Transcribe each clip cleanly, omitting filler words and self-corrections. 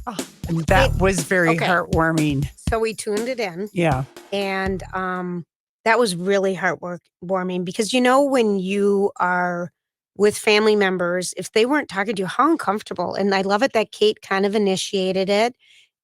Oh, and that was very heartwarming. So we tuned it in. Yeah. And that was really heartwarming because, when you are with family members, if they weren't talking to you, how uncomfortable. And I love it that Kate kind of initiated it.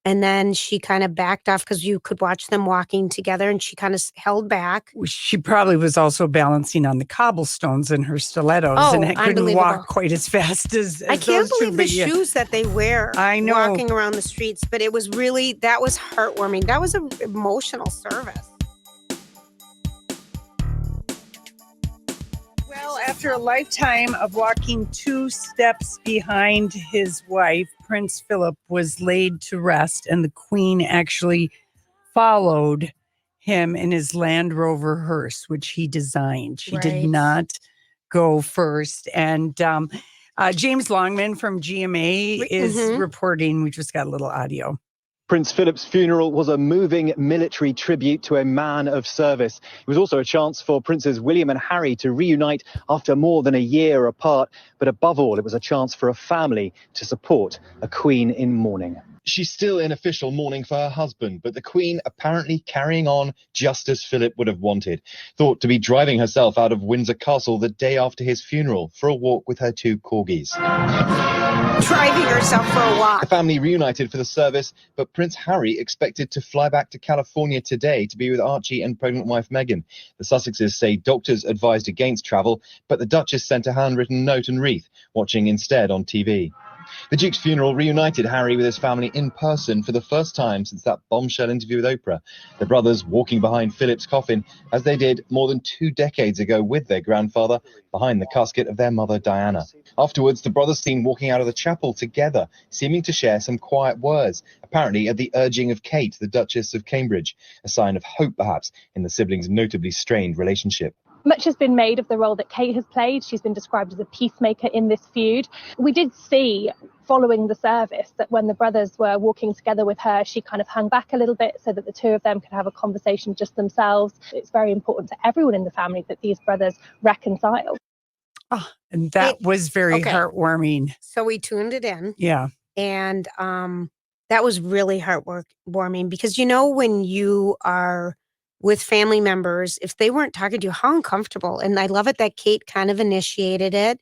And then she kind of backed off because you could watch them walking together and she kind of held back. She probably was also balancing on the cobblestones in her stilettos and couldn't walk quite as fast as I can't those believe two, the shoes that they wear walking around the streets. But it was really, that was heartwarming. That was an emotional service. Well, after a lifetime of walking 2 steps behind his wife, Prince Philip was laid to rest, and the Queen actually followed him in his Land Rover hearse, which he designed. She did not go first. And James Longman from GMA is reporting. We just got a little audio. Prince Philip's funeral was a moving military tribute to a man of service. It was also a chance for Princes William and Harry to reunite after more than a year apart. But above all, it was a chance for a family to support a queen in mourning. She's still in official mourning for her husband, but the Queen apparently carrying on just as Philip would have wanted. Thought to be driving herself out of Windsor Castle the day after his funeral for a walk with her 2 corgis. Driving herself for a walk. The family reunited for the service, but Prince Harry expected to fly back to California today to be with Archie and pregnant wife Meghan. The Sussexes say doctors advised against travel, but the Duchess sent a handwritten note and wreath, watching instead on TV. The Duke's funeral reunited Harry with his family in person for the first time since that bombshell interview with Oprah. The brothers walking behind Philip's coffin, as they did more than 2 decades ago with their grandfather, behind the casket of their mother Diana. Afterwards, the brothers seen walking out of the chapel together, seeming to share some quiet words, apparently at the urging of Kate, the Duchess of Cambridge, a sign of hope perhaps in the siblings' notably strained relationship. Much has been made of the role that Kate has played. She's been described as a peacemaker in this feud. We did see, following the service, that when the brothers were walking together with her, she kind of hung back a little bit so that the 2 of them could have a conversation just themselves. It's very important to everyone in the family that these brothers reconcile. Oh, and that was very heartwarming. So we tuned it in. Yeah. And that was really heartwarming because, when you are with family members, if they weren't talking to you, how uncomfortable. And I love it that Kate kind of initiated it.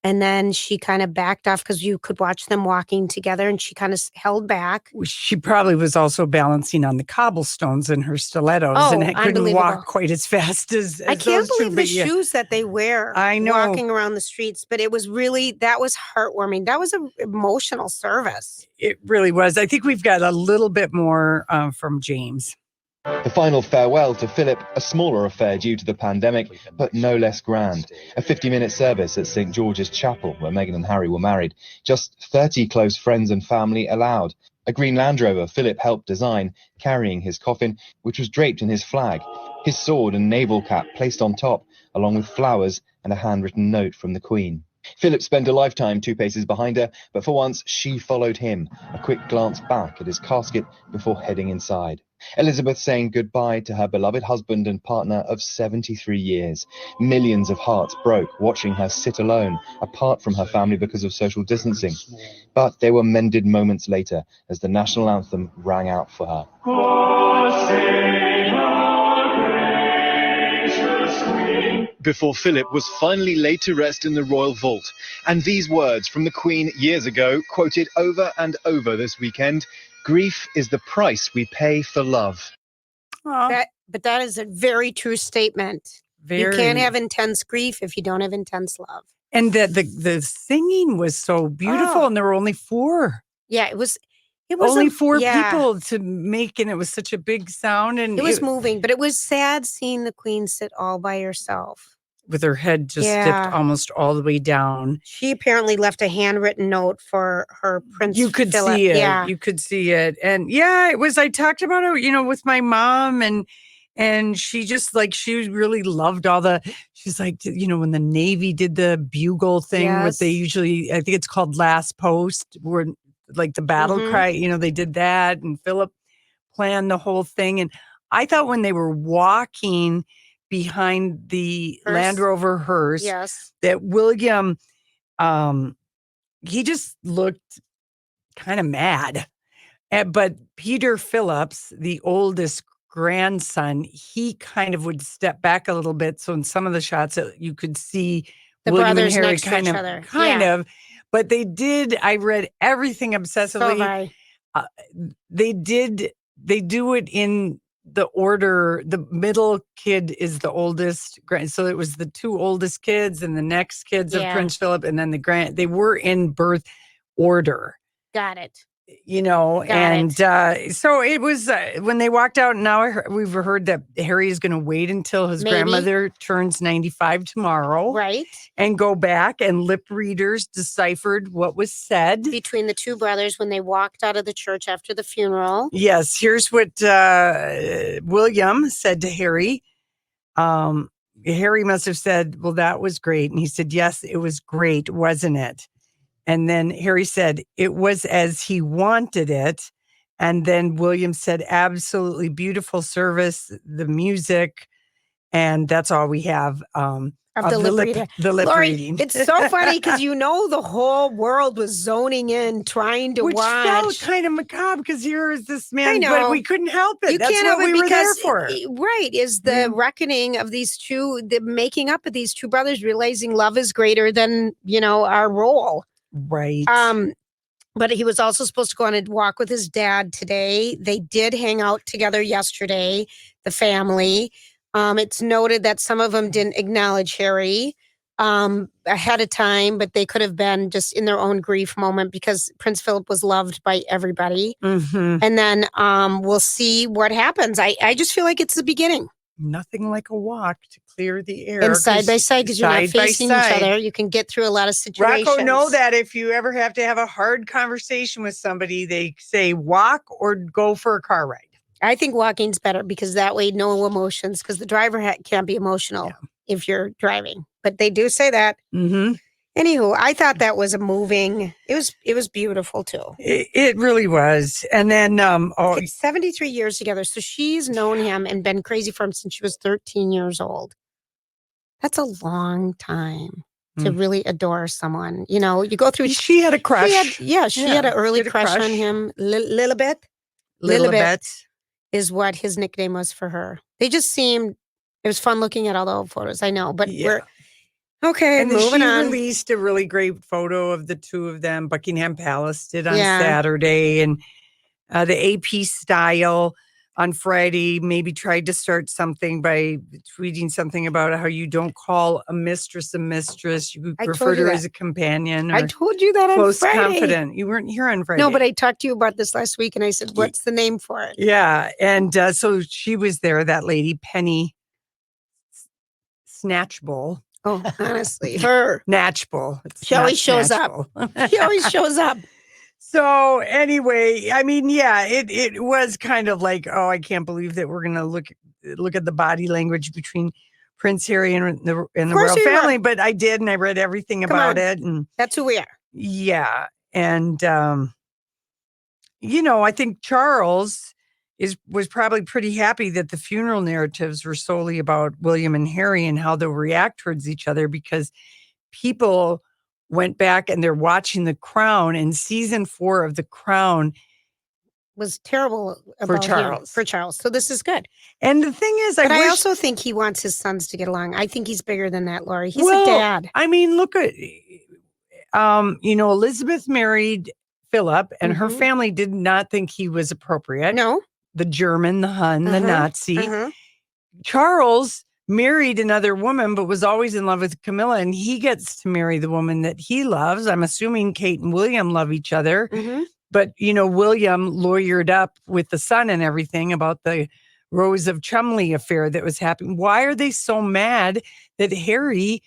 And then she kind of backed off because you could watch them walking together and she kind of held back. She probably was also balancing on the cobblestones in her stilettos and couldn't walk quite as fast as I can't believe the shoes that they wear walking around the streets. But it was really, that was heartwarming. That was an emotional service. It really was. I think we've got a little bit more from James. The final farewell to Philip, a smaller affair due to the pandemic, but no less grand. A 50-minute service at St. George's Chapel, where Meghan and Harry were married. Just 30 close friends and family allowed. A green Land Rover Philip helped design, carrying his coffin, which was draped in his flag. His sword and naval cap placed on top, along with flowers and a handwritten note from the Queen. Philip spent a lifetime 2 paces behind her, but for once she followed him, a quick glance back at his casket before heading inside. Elizabeth saying goodbye to her beloved husband and partner of 73 years. Millions of hearts broke watching her sit alone, apart from her family because of social distancing. But there were mended moments later as the national anthem rang out for her. Before Philip was finally laid to rest in the royal vault. And these words from the Queen years ago, quoted over and over this weekend: "Grief is the price we pay for love." But that is a very true statement. You can't have intense grief if you don't have intense love. And the singing was so beautiful, and there were only 4. Yeah, it was only 4 people to make, and it was such a big sound. And it was moving, but it was sad seeing the Queen sit all by herself. With her head just dipped almost all the way down. She apparently left a handwritten note for her Prince Philip. You could see it. Yeah. You could see it. And it was, I talked about it, with my mom, and she just she really loved she's like, when the Navy did the bugle thing, what they usually, I think it's called Last Post, where like the battle cry, they did that, and Philip planned the whole thing. And I thought when they were walking behind the Land Rover hearse, that William, he just looked kind of mad. But Peter Phillips, the oldest grandson, he kind of would step back a little bit. So in some of the shots, you could see The William and brothers Harry next to each other. kind Yeah. of. But they did. I read everything So have obsessively. I. They do it in the order. The middle kid is the oldest. So it was the two oldest kids and the next kids of Yeah. Prince Philip, and then they were in birth order. Got it. So it was when they walked out. Now we've heard that Harry is going to wait until his Maybe. grandmother turns 95 tomorrow, Right. and go back, and lip readers deciphered what was said Between the two brothers when they walked out of the church after the funeral. Yes, here's what William said to Harry. Harry must have said, "Well, that was great," and he said, "Yes, it was great, wasn't it?" And then Harry said, "It was as he wanted it." And then William said, "Absolutely beautiful service, the music." And that's all we have Of the lip reading. Lori, reading. It's so funny because the whole world was zoning in, trying to Which watch. felt kind of macabre because here is this man, I know. but we couldn't help it. That's can't what help it we were there because for. Right, is the reckoning of these two, the making up of these two brothers, realizing love is greater than, our role. Right. But he was also supposed to go on a walk with his dad today. They did hang out together yesterday, the family. It's noted that some of them didn't acknowledge Harry ahead of time, but they could have been just in their own grief moment because Prince Philip was loved by everybody. Mm-hmm. And then we'll see what happens. I just feel like it's the beginning. Nothing like a walk to clear the air. And side by side, because you're not facing each other. You can get through a lot of situations. Rocco, know that if you ever have to have a hard conversation with somebody, they say walk or go for a car ride. I think walking's better because that way no emotions, because the driver can't be emotional if you're driving. But they do say that. Mm-hmm. Anywho, I thought that was it was beautiful too. It really was. And then it's 73 years together. So she's known him and been crazy for him since she was 13 years old. That's a long time to really adore someone. You go through. She had a crush. She had an early crush on him. Lilibet is what his nickname was for her. They just seemed. It was fun looking at all the old photos. I know, but we're. Okay, and then moving on. She released a really great photo of the two of them. Buckingham Palace did on Saturday, and the AP Style on Friday maybe tried to start something by tweeting something about how you don't call a mistress. You refer to her as a companion. I told you that on Friday. Close confidant. You weren't here on Friday. No, but I talked to you about this last week, and I said, "What's the name for it?" Yeah, and so she was there. That lady, Penny Snatchbull. Oh, honestly, her Natchbull. She always shows up. She always shows up. So anyway, I mean, it was kind of like, oh, I can't believe that we're gonna look at the body language between Prince Harry and the royal family. But I did, and I read everything about it, and that's who we are. Yeah, and I think Charles was probably pretty happy that the funeral narratives were solely about William and Harry and how they'll react towards each other, because people went back and they're watching The Crown, and season 4 of The Crown was terrible for Charles. For Charles. So this is good. And the thing is, I also think he wants his sons to get along. I think he's bigger than that, Lori. He's a dad. I mean, look at, Elizabeth married Philip, and her family did not think he was appropriate. No. The German, the Hun, the Nazi. Charles married another woman, but was always in love with Camilla, and he gets to marry the woman that he loves. I'm assuming Kate and William love each other. But, William lawyered up with the son and everything about the Rose of Chumley affair that was happening. Why are they so mad that Harry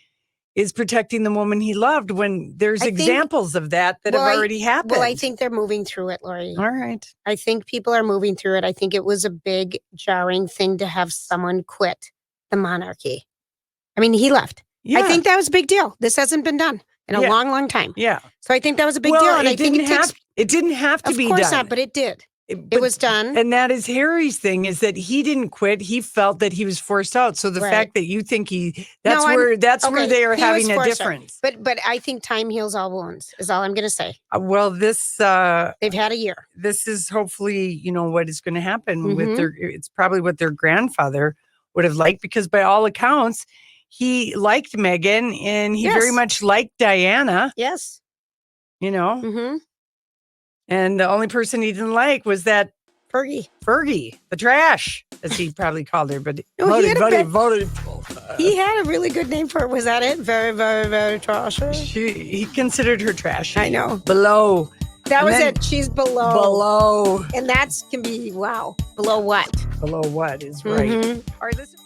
is protecting the woman he loved when there's examples of that have already happened? Well, I think they're moving through it, Lori. All right. I think people are moving through it. I think it was a big, jarring thing to have someone quit the monarchy. I mean, he left. Yeah. I think that was a big deal. This hasn't been done in a long, long time. Yeah. So I think that was a big deal. And it didn't have to be done. Of course not, but it did. It was done. And that is Harry's thing, is that he didn't quit. He felt that he was forced out. So the fact that you think that's where they are having a difference. But I think time heals all wounds is all I'm going to say. Well, this they've had a year. This is hopefully, what is going to happen with it's probably what their grandfather would have liked, because by all accounts, he liked Meghan and he very much liked Diana. Yes. And the only person he didn't like was that Fergie, the trash, as he probably called her. But he had a really good name for it. Was that it? Very, very, very trash. He considered her trash. I know. Below. That was it. She's below. Below. And can be, wow. Below what? Below what is right. All right, listen.